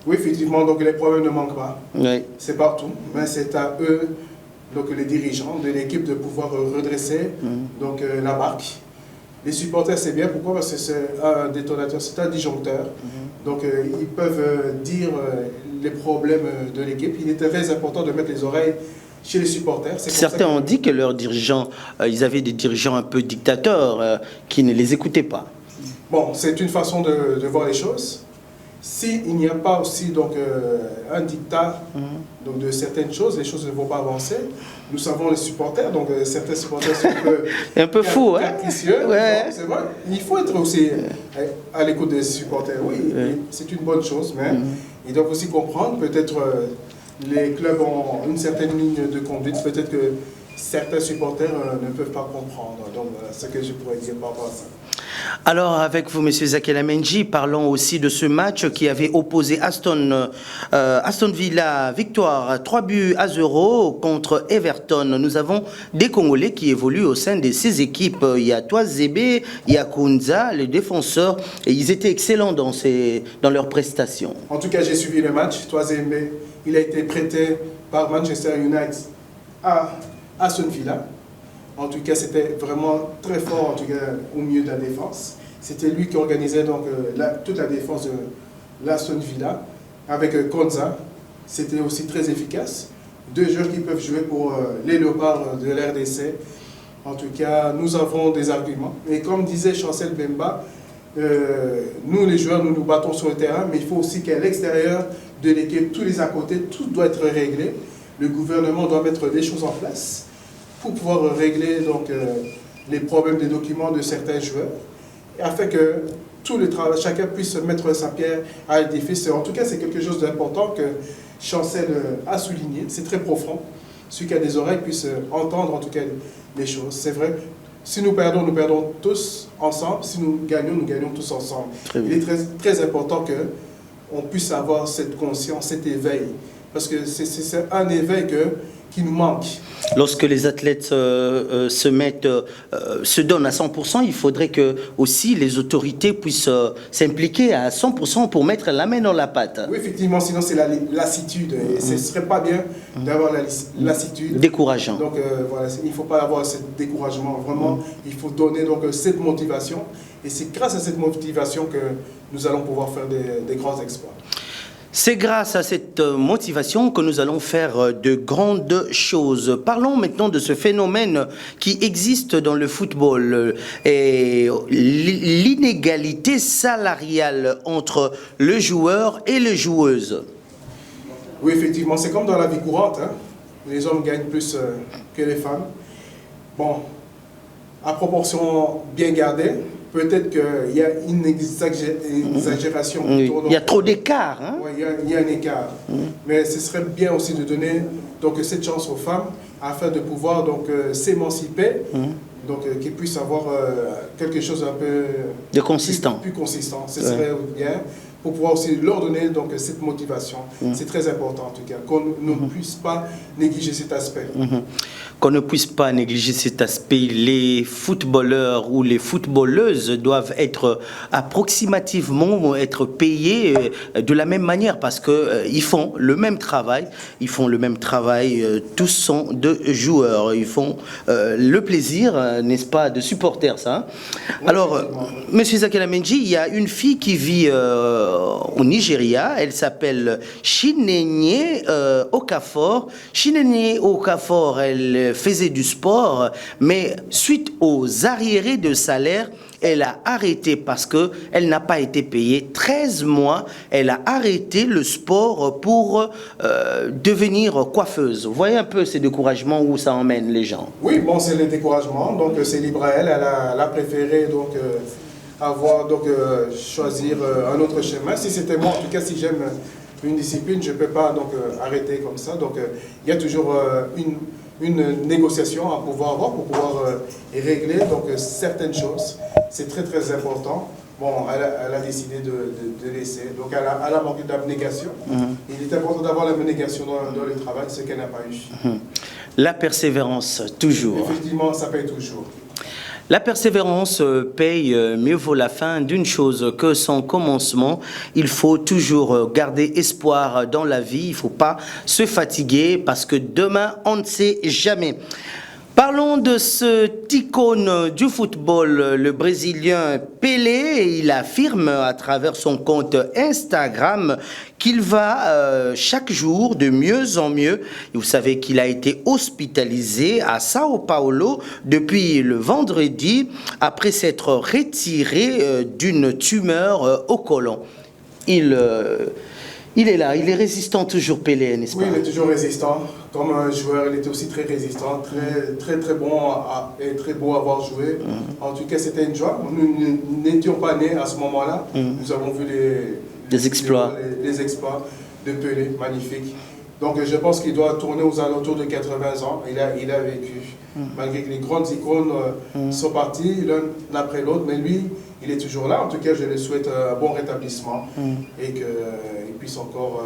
Oui, effectivement, donc les problèmes ne manquent pas. Oui. C'est partout, mais c'est à eux, donc les dirigeants de l'équipe, de pouvoir redresser donc, la barque. Les supporters, c'est bien. Pourquoi? Parce que c'est un détonateur, c'est un disjoncteur. Donc, ils peuvent dire les problèmes de l'équipe. Il est très important de mettre les oreilles chez les supporters. Certains ont dit que leurs dirigeants, ils avaient des dirigeants un peu dictateurs qui ne les écoutaient pas. Bon, c'est une façon de voir les choses. S'il n'y a pas aussi donc, un dictat donc, de certaines choses, les choses ne vont pas avancer. Nous savons les supporters, donc certains supporters sont un peu fous, hein? Ouais. C'est vrai. Il faut être aussi à l'écoute des supporters. Oui, c'est une bonne chose, mais Ils doivent aussi comprendre, peut-être les clubs ont une certaine ligne de conduite, peut-être que certains supporters ne peuvent pas comprendre. Donc voilà ce que je pourrais dire par rapport à ça. Alors avec vous, M. Zakela Menji, parlons aussi de ce match qui avait opposé Aston Villa, victoire 3-0 contre Everton. Nous avons des Congolais qui évoluent au sein de ces équipes. Il y a Toazebe, il y a Kunza, les défenseurs, et ils étaient excellents dans leurs prestations. En tout cas, j'ai suivi le match. Toazebe, il a été prêté par Manchester United à Aston Villa. En tout cas, c'était vraiment très fort, en tout cas, au milieu de la défense. C'était lui qui organisait donc, toute la défense de l'Aston Villa. Avec Konza, c'était aussi très efficace. 2 joueurs qui peuvent jouer pour les léopards de l'RDC. En tout cas, nous avons des arguments. Et comme disait Chancel Bemba, nous les joueurs, nous nous battons sur le terrain, mais il faut aussi qu'à l'extérieur de l'équipe, tous les à côté, tout doit être réglé. Le gouvernement doit mettre des choses en place pour pouvoir régler donc, les problèmes des documents de certains joueurs, afin que tout le travail, chacun puisse mettre sa pierre à l'édifice. En tout cas, c'est quelque chose d'important que Chancel a souligné. C'est très profond. Celui qui a des oreilles puisse entendre en tout cas les choses. C'est vrai, si nous perdons tous ensemble. Si nous gagnons tous ensemble. Il est très, très important qu'on puisse avoir cette conscience, cet éveil. Parce que c'est un éveil qui nous manque. Lorsque les athlètes se donnent à 100%, il faudrait que aussi les autorités puissent s'impliquer à 100% pour mettre la main dans la pâte. Oui, effectivement, sinon c'est la lassitude. Et ce ne serait pas bien d'avoir la lassitude. Décourageant. Donc voilà, il ne faut pas avoir ce découragement. Vraiment, il faut donner donc, cette motivation. Et c'est grâce à cette motivation que nous allons pouvoir faire des grands exploits. C'est grâce à cette motivation que nous allons faire de grandes choses. Parlons maintenant de ce phénomène qui existe dans le football et l'inégalité salariale entre le joueur et les joueuses. Oui, effectivement, c'est comme dans la vie courante. Hein. Les hommes gagnent plus que les femmes. Bon, à proportion bien gardée, peut-être qu'il y a une exagération. Oui. Il y a trop d'écart. Hein? Oui, il y a un écart. Mais ce serait bien aussi de donner donc, cette chance aux femmes afin de pouvoir s'émanciper, donc qu'ils puissent avoir quelque chose un peu de consistant. Plus consistant. Ce serait bien pour pouvoir aussi leur donner donc, cette motivation. C'est très important en tout cas, qu'on ne puisse pas négliger cet aspect. Qu'on ne puisse pas négliger cet aspect. Les footballeurs ou les footballeuses doivent être approximativement être payés de la même manière parce qu'ils font le même travail. Ils font le même travail. Tous sont de joueurs. Ils font le plaisir, n'est-ce pas, de supporters, ça. Alors, Monsieur Zakela Menji, il y a une fille qui vit au Nigeria. Elle s'appelle Chinenye Okafor. Chinenye Okafor, elle faisait du sport, mais suite aux arriérés de salaire, elle a arrêté parce qu'elle n'a pas été payée. 13 mois, elle a arrêté le sport pour devenir coiffeuse. Vous voyez un peu ces découragements où ça emmène les gens. Oui, bon, c'est le découragement, donc c'est libre à elle. Elle a préféré donc, choisir un autre chemin. Si c'était moi, en tout cas, si j'aime une discipline, je ne peux pas donc, arrêter comme ça. Donc il y a toujours une négociation à pouvoir avoir pour pouvoir régler donc, certaines choses. C'est très très important. Bon, elle a décidé de laisser. Donc elle a manqué d'abnégation. Il est important d'avoir l'abnégation dans le travail, ce qu'elle n'a pas eu. La persévérance, toujours. Effectivement, ça paye toujours. La persévérance paye, mieux vaut la fin d'une chose que son commencement. Il faut toujours garder espoir dans la vie, il ne faut pas se fatiguer parce que demain, on ne sait jamais. Parlons de cet icône du football, le Brésilien Pelé. Il affirme à travers son compte Instagram qu'il va chaque jour de mieux en mieux. Et vous savez qu'il a été hospitalisé à Sao Paulo depuis le vendredi après s'être retiré d'une tumeur au côlon. Il est là, il est résistant toujours, Pelé, n'est-ce pas? Oui, il est toujours résistant. Comme un joueur, il était aussi très résistant, très bon et très beau à avoir joué. En tout cas, c'était une joie. Nous n'étions pas nés à ce moment-là. Nous avons vu Des exploits. Les exploits de Pelé, magnifique. Donc je pense qu'il doit tourner aux alentours de 80 ans. Il a vécu. Malgré que les grandes icônes sont parties l'un après l'autre, mais lui, il est toujours là. En tout cas, je lui souhaite un bon rétablissement et qu'il puisse encore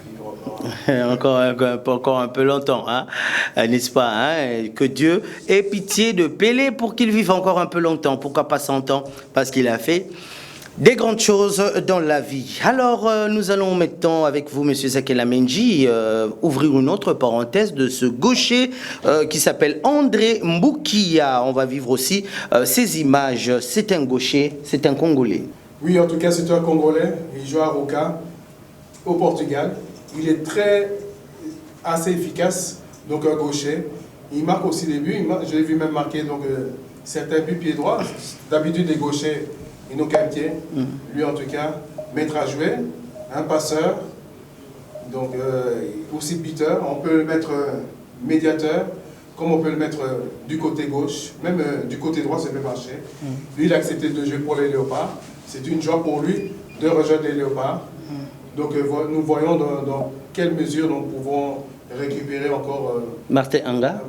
vivre. Encore un peu longtemps, hein? N'est-ce pas, hein? Que Dieu ait pitié de Pelé pour qu'il vive encore un peu longtemps. Pourquoi pas 100 ans? Parce qu'il a fait des grandes choses dans la vie. Alors, nous allons maintenant, avec vous, Monsieur Zakela Menji, ouvrir une autre parenthèse de ce gaucher qui s'appelle André Mboukia. On va vivre aussi ces images. C'est un gaucher, c'est un Congolais. Oui, en tout cas, c'est un Congolais. Il joue à Roca, au Portugal. Il est assez efficace, donc un gaucher. Il marque aussi des buts. Je l'ai vu même marquer donc, certains buts pied droit. D'habitude, les gauchers, ils n'ont qu'un pied. Lui, en tout cas, maître à jouer, un passeur, donc aussi buteur. On peut le mettre médiateur, comme on peut le mettre du côté gauche, même du côté droit, ça peut marcher. Lui, il a accepté de jouer pour les Léopards. C'est une joie pour lui de rejoindre les Léopards. Donc nous voyons dans quelle mesure nous pouvons récupérer encore Martin Anga,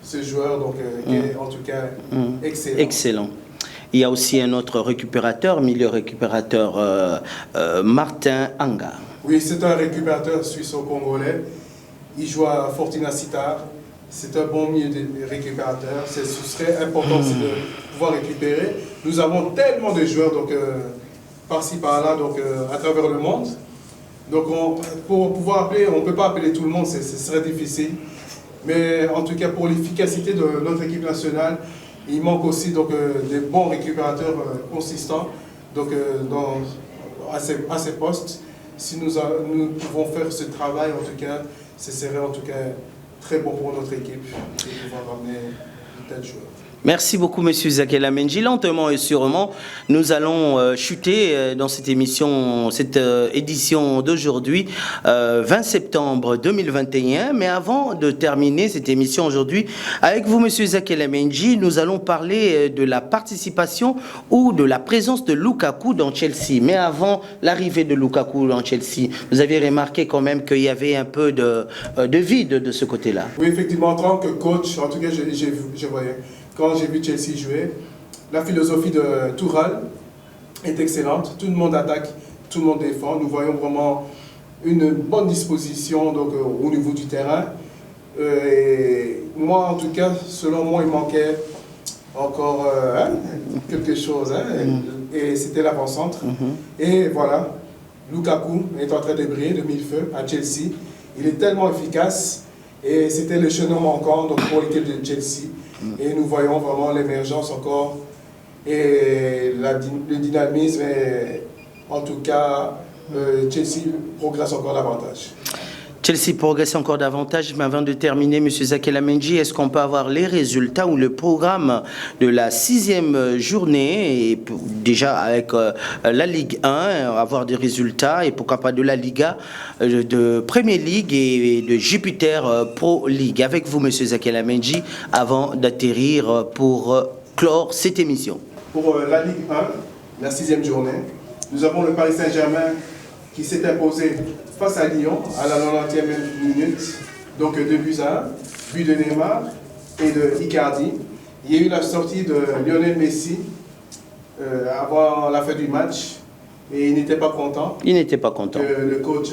ce joueur donc, qui est en tout cas excellent. Excellent. Il y a aussi un autre récupérateur, milieu récupérateur, Martin Anga. Oui, c'est un récupérateur suisse-congolais. Il joue à Fortuna Sittard. C'est un bon milieu de récupérateur. Ce serait important aussi de pouvoir récupérer. Nous avons tellement de joueurs donc, par-ci, par-là, donc, à travers le monde. Donc pour pouvoir appeler, on ne peut pas appeler tout le monde, ce serait difficile. Mais en tout cas, pour l'efficacité de notre équipe nationale, il manque aussi donc, des bons récupérateurs consistants donc, à ces postes. Si nous pouvons faire ce travail, en tout cas, ce serait en tout cas très bon pour notre équipe de pouvoir ramener de tels joueurs. Merci beaucoup, Monsieur Zakela Menji. Lentement et sûrement, nous allons chuter dans cette émission, cette édition d'aujourd'hui, 20 septembre 2021. Mais avant de terminer cette émission aujourd'hui, avec vous, Monsieur Zakela Menji, nous allons parler de la participation ou de la présence de Lukaku dans Chelsea. Mais avant l'arrivée de Lukaku dans Chelsea, vous avez remarqué quand même qu'il y avait un peu de vide de ce côté-là. Oui, effectivement, en tant que coach, en tout cas, je voyais. Quand j'ai vu Chelsea jouer, la philosophie de Tuchel est excellente. Tout le monde attaque, tout le monde défend. Nous voyons vraiment une bonne disposition donc, au niveau du terrain. Et moi, en tout cas, selon moi, il manquait encore quelque chose. Et c'était l'avant-centre. Et voilà, Lukaku est en train de briller de mille-feux à Chelsea. Il est tellement efficace. Et c'était le chemin manquant donc, pour l'équipe de Chelsea. Et nous voyons vraiment l'émergence encore et le dynamisme. Et en tout cas, Chelsea progresse encore davantage. Chelsea progresse encore davantage, mais avant de terminer, M. Zakela Menji, est-ce qu'on peut avoir les résultats ou le programme de la 6e journée, et déjà avec la Ligue 1, avoir des résultats, et pourquoi pas de la Liga, de Premier League et de Jupiter Pro League. Avec vous, M. Zakela Menji, avant d'atterrir pour clore cette émission. Pour la Ligue 1, la 6e journée, nous avons le Paris Saint-Germain qui s'est imposé face à Lyon à la 90e minute, donc 2-1, but de Neymar et de Icardi. Il y a eu la sortie de Lionel Messi avant la fin du match et il n'était pas content. Il n'était pas content. Le coach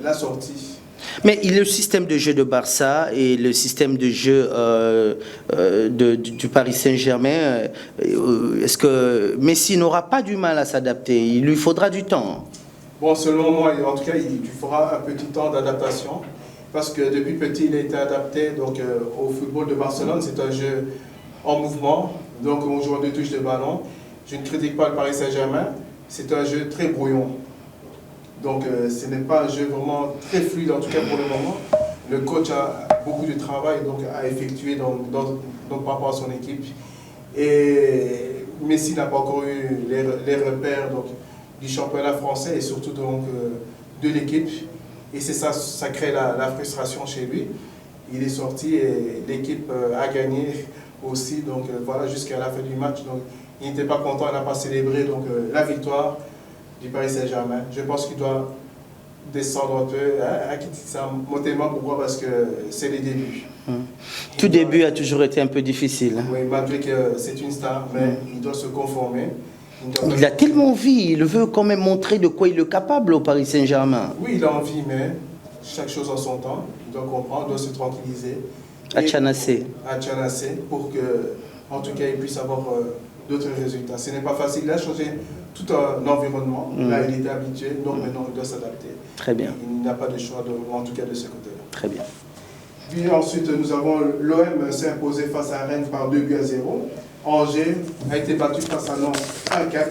l'a sorti. Mais le système de jeu de Barça et le système de jeu du Paris Saint-Germain, est-ce que Messi n'aura pas du mal à s'adapter? Il lui faudra du temps. Bon, selon moi, en tout cas, il fera un petit temps d'adaptation parce que depuis petit, il a été adapté donc, au football de Barcelone. C'est un jeu en mouvement, donc on joue en 2 touches de ballon. Je ne critique pas le Paris Saint-Germain, c'est un jeu très brouillon. Donc ce n'est pas un jeu vraiment très fluide, en tout cas pour le moment. Le coach a beaucoup de travail donc, à effectuer donc, par rapport à son équipe. Et Messi n'a pas encore eu les repères donc, du championnat français et surtout donc, de l'équipe. Et c'est ça, ça crée la frustration chez lui. Il est sorti et l'équipe a gagné aussi, donc voilà, jusqu'à la fin du match. Donc, il n'était pas content, il n'a pas célébré donc, la victoire. du Paris Saint-Germain. Je pense qu'il doit descendre un peu, mentalement. Pourquoi? Parce que c'est les débuts. Tout début a toujours été un peu difficile. Oui, malgré que c'est une star, mais il doit se conformer. Il a tellement envie, il veut quand même montrer de quoi il est capable au Paris Saint-Germain. Oui, il a envie, mais chaque chose en son temps. Il doit comprendre, il doit se tranquilliser. À Tchanassé. À Tchanassé, pour que, en tout cas, il puisse avoir d'autres résultats. Ce n'est pas facile. Il a changé tout un environnement. Là, il était habitué, donc maintenant, il doit s'adapter. Très bien. Il n'a pas de choix, en tout cas, de ce côté-là. Très bien. Puis ensuite, nous avons l'OM s'est imposé face à Rennes par 2-0. Angers a été battu face à Nantes 1-4.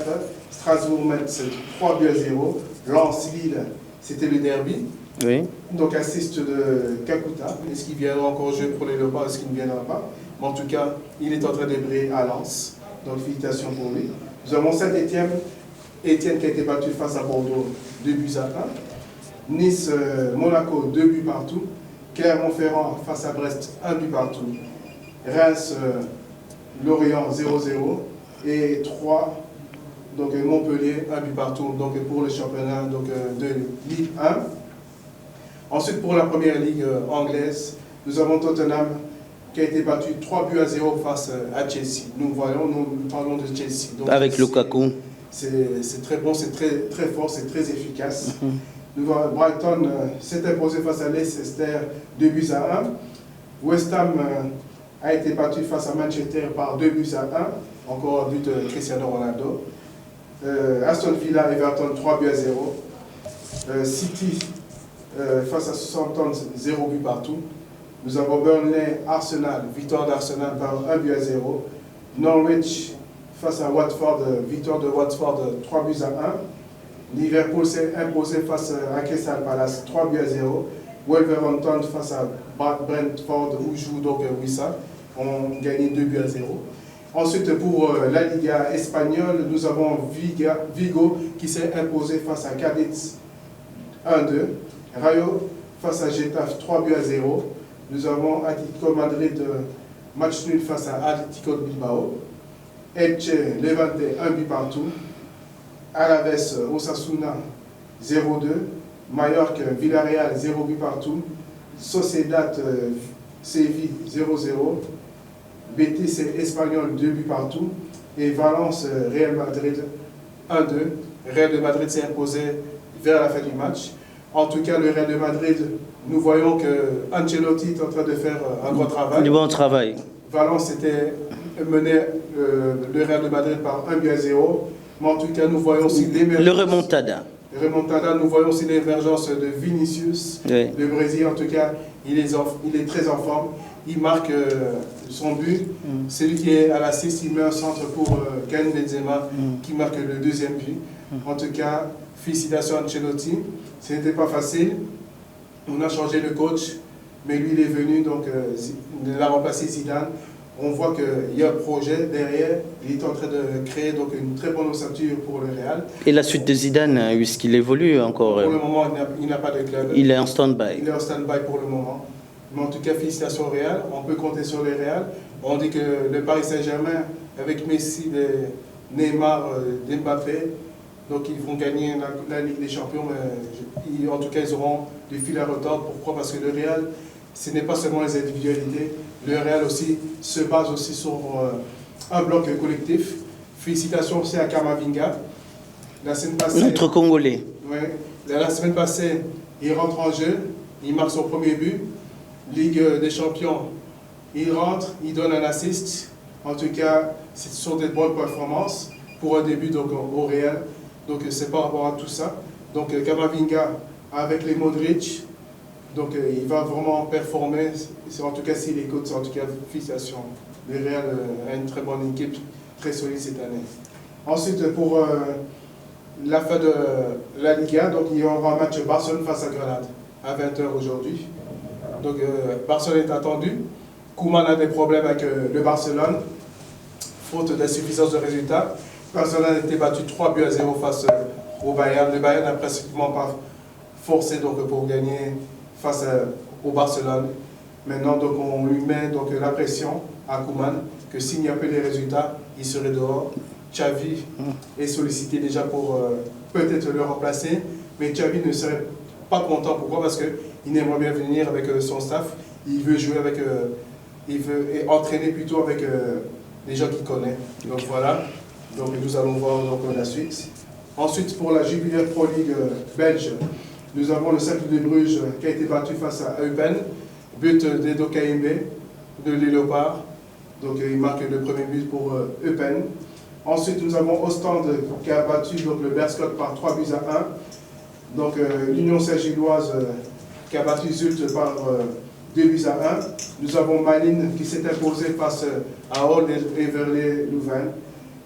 Strasbourg-Metz 3-0. Lens-Lille, c'était le derby. Oui. Donc assist de Kakuta. Est-ce qu'il viendra encore jouer pour les Leopards? Est-ce qu'il ne viendra pas? Mais en tout cas, il est en train de briller à Lens. Donc félicitations pour lui. Nous avons Saint-Étienne. Étienne qui a été battu face à Bordeaux 2-1. Nice, Monaco 2 buts partout. Clermont-Ferrand face à Brest 1 but partout. Reims, Lorient 0-0. Et 3, donc Montpellier 1 but partout. Donc pour le championnat donc, de Ligue 1. Ensuite pour la première ligue anglaise, nous avons Tottenham qui a été battu 3-0 face à Chelsea. Nous parlons de Chelsea. Donc, avec Lukaku. C'est très bon, c'est très fort, c'est très efficace. Brighton s'est imposé face à Leicester 2-1. West Ham a été battu face à Manchester par 2-1. Encore un but de Cristiano Ronaldo. Aston Villa, Everton 3-0. City face à Southampton 0 but partout. Nous avons Burnley, Arsenal, victoire d'Arsenal par 1-0. Norwich face à Watford, victoire de Watford 3-1. Liverpool s'est imposé face à Crystal Palace 3-0. Wolverhampton face à Brentford où joue donc Wissa ont gagné 2-0. Ensuite pour la Liga espagnole, nous avons Vigo qui s'est imposé face à Cadiz 1-2. Rayo face à Getafe 3-0. Nous avons Atlético Madrid match nul face à Atlético Bilbao. Elche Levante 1 but partout. Alaves, Osasuna 0-2, Mallorca, Villarreal 0 but partout, Sociedad, Séville 0-0, Betis Espagnol 2 buts partout, et Valence, Real Madrid 1-2. Real de Madrid s'est imposé vers la fin du match. En tout cas, le Real de Madrid, nous voyons que Ancelotti est en train de faire un bon travail. Du bon travail. Valence était mené le Real de Madrid par 1-0. Mais en tout cas, nous voyons aussi l'émergence. Le remontada. Le remontada, nous voyons aussi l'émergence de Vinicius. Oui. Le Brésil, en tout cas, il est très en forme. Il marque son but. C'est lui qui est à l'assist. Il met un centre pour Karim Benzema, qui marque le deuxième but. En tout cas, félicitations à Ancelotti. Ce n'était pas facile. On a changé le coach, mais lui, il est venu, donc il a remplacé Zidane. On voit qu'il y a un projet derrière. Il est en train de créer donc, une très bonne ossature pour le Real. Et la suite de Zidane, puisqu'il évolue encore. Pour le moment, il n'a pas de club. Il est en stand-by. Il est en stand-by pour le moment. Mais en tout cas, félicitations au Real. On peut compter sur le Real. On dit que le Paris Saint-Germain, avec Messi, Neymar, Mbappé, donc ils vont gagner la Ligue des Champions. Mais en tout cas, ils auront du fil à retordre. Pourquoi? Parce que le Real, ce n'est pas seulement les individualités. Le Real aussi se base aussi sur un bloc collectif. Félicitations aussi à Kamavinga. La semaine passée, notre Congolais. Oui, la semaine passée, il rentre en jeu, il marque son premier but. Ligue des Champions, il rentre, il donne un assist. En tout cas, ce sont des bonnes performances pour un début donc, au Real. Donc c'est par rapport à tout ça. Donc Kamavinga avec les Modric. Donc il va vraiment performer, en tout cas s'il écoute, en tout cas félicitations. Le Real a une très bonne équipe, très solide cette année. Ensuite pour la fin de la Liga, donc il y aura un match Barcelone face à Grenade à 20h aujourd'hui. Donc Barcelone est attendu. Koeman a des problèmes avec le Barcelone, faute d'insuffisance de résultats. Barcelone a été battu 3-0 face au Bayern. Le Bayern n'a pratiquement pas forcé donc, pour gagner face au Barcelone. Maintenant, donc, on lui met donc, la pression à Koeman que s'il n'y a pas les résultats, il serait dehors. Xavi est sollicité déjà pour peut-être le remplacer, mais Xavi ne serait pas content. Pourquoi? Parce qu'il aimerait bien venir avec son staff, il veut jouer avec, il veut entraîner plutôt avec les gens qu'il connaît. Donc voilà, donc nous allons voir donc, la suite. Ensuite, pour la Jubilaire Pro League belge, nous avons le Cercle de Bruges qui a été battu face à Eupen, but d'Edo Kaimbe, de l'Élopard. Donc il marque le premier but pour Eupen. Ensuite, nous avons Ostende qui a battu donc, le Berscott par 3-1. Donc l'Union Saint-Gilloise qui a battu Zult par 2-1. Nous avons Malines qui s'est imposé face à Orne et Verlet-Louvain.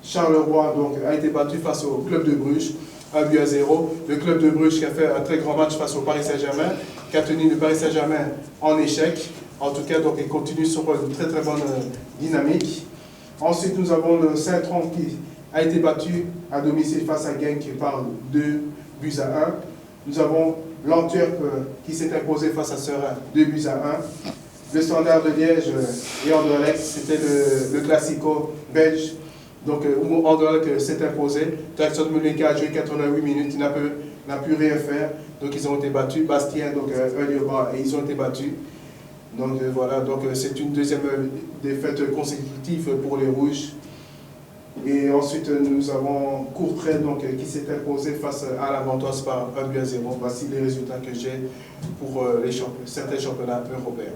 Charleroi donc, a été battu face au club de Bruges, 1-0. Le club de Bruges qui a fait un très grand match face au Paris Saint-Germain, qui a tenu le Paris Saint-Germain en échec. En tout cas, donc, il continue sur une très bonne dynamique. Ensuite, nous avons le Saint-Tron qui a été battu à domicile face à Genk par 2-1. Nous avons l'Antwerp qui s'est imposé face à Serein, 2-1. Le Standard de Liège et Anderlecht, c'était le classico belge. Donc, où Anderlecht s'est imposé. Jackson Muleka a joué 88 minutes, il n'a pu rien faire. Donc, ils ont été battus. Bastien, donc, et ils ont été battus. Donc, voilà, donc c'est une deuxième défaite consécutive pour les Rouges. Et ensuite, nous avons Courtrai donc, qui s'est imposé face à la Ventoise par 1-0. Voici les résultats que j'ai pour certains championnats européens.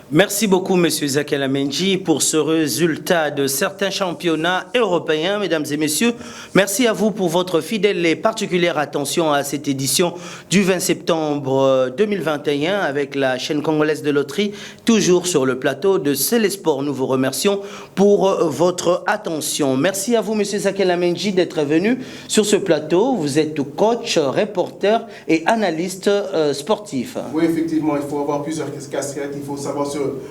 Merci beaucoup, M. Zakela Menji, pour ce résultat de certains championnats européens, mesdames et messieurs. Merci à vous pour votre fidèle et particulière attention à cette édition du 20 septembre 2021 avec la chaîne congolaise de loterie, toujours sur le plateau de Célesport. Nous vous remercions pour votre attention. Merci à vous, M. Zakela Menji, d'être venu sur ce plateau. Vous êtes coach, reporter et analyste sportif. Oui, effectivement, il faut avoir plusieurs casquettes, il faut savoir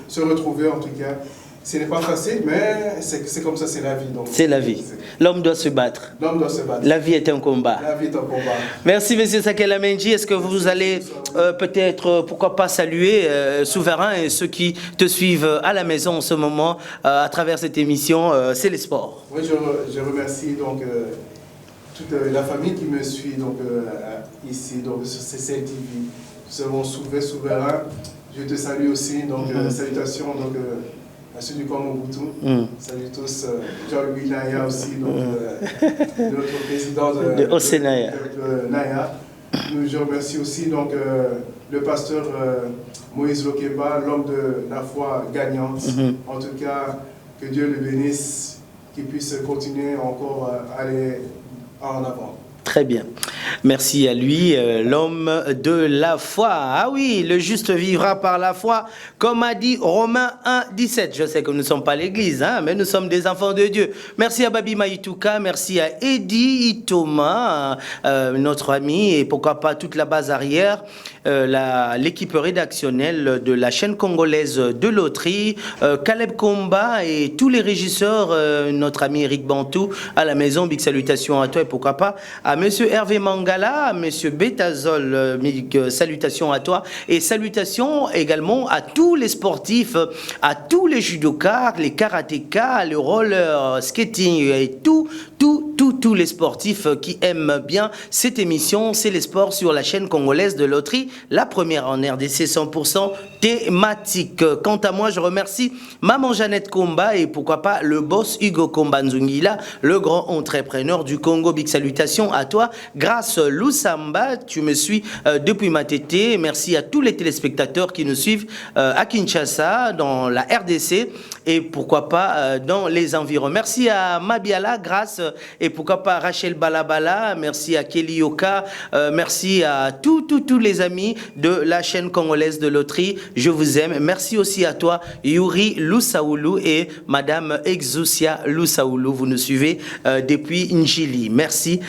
se retrouver en tout cas. Ce n'est pas facile, mais c'est comme ça, c'est la vie. C'est la vie. L'homme doit se battre. L'homme doit se battre. La vie est un combat. La vie est un combat. Merci, M. Zakela Menji. Est-ce que vous allez peut-être, pourquoi pas, saluer Souverain et ceux qui te suivent à la maison en ce moment à travers cette émission C'est les sports. Oui, je remercie donc toute la famille qui me suit donc, ici, donc, sur CCTV. Nous avons Souverain. Je te salue aussi, donc salutations donc, à ceux du Congo Boutou. Salut tous, Jean-Louis Naya aussi, donc, notre président de Osenaya. Naya. Je remercie aussi donc, le pasteur Moïse Lokeba, l'homme de la foi gagnante. En tout cas, que Dieu le bénisse, qu'il puisse continuer encore à aller en avant. Très bien. Merci à lui, l'homme de la foi. Ah oui, le juste vivra par la foi, comme a dit Romains 1,17. Je sais que nous ne sommes pas l'église, hein, mais nous sommes des enfants de Dieu. Merci à Babi Maïtouka, merci à Eddie Itoma, notre ami, et pourquoi pas toute la base arrière, l'équipe rédactionnelle de la chaîne congolaise de loterie, Caleb Komba et tous les régisseurs, notre ami Eric Bantou à la maison. Big salutations à toi et pourquoi pas à Monsieur Hervé Mangala, Monsieur Betazol, salutations à toi et salutations également à tous les sportifs, à tous les judokas, les karatékas, le roller skating et tous les sportifs qui aiment bien cette émission. C'est les sports sur la chaîne congolaise de loterie, la première en RDC 100% thématique. Quant à moi, je remercie Maman Jeannette Komba et pourquoi pas le boss Hugo Komba Nzungila, le grand entrepreneur du Congo. Big salutations à toi. Grâce Lusamba, tu me suis depuis Matete. Merci à tous les téléspectateurs qui nous suivent à Kinshasa, dans la RDC et pourquoi pas dans les environs. Merci à Mabiala, grâce et pourquoi pas Rachel Balabala. Merci à Kelly Yoka. Merci à tous les amis de la chaîne congolaise de loterie. Je vous aime. Merci aussi à toi, Yuri Lusaoulou et Madame Exousia Lusaoulou. Vous nous suivez depuis Njili. Merci.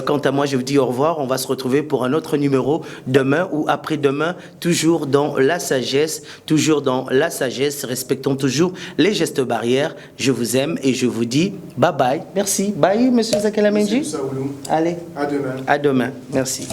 Quant à moi, je vous dis au revoir. On va se retrouver pour un autre numéro demain ou après-demain, toujours dans la sagesse, respectons toujours les gestes barrières. Je vous aime et je vous dis bye bye. Merci. Bye, Monsieur Zakela Menji. Saoulou. Allez. À demain. À demain. Merci.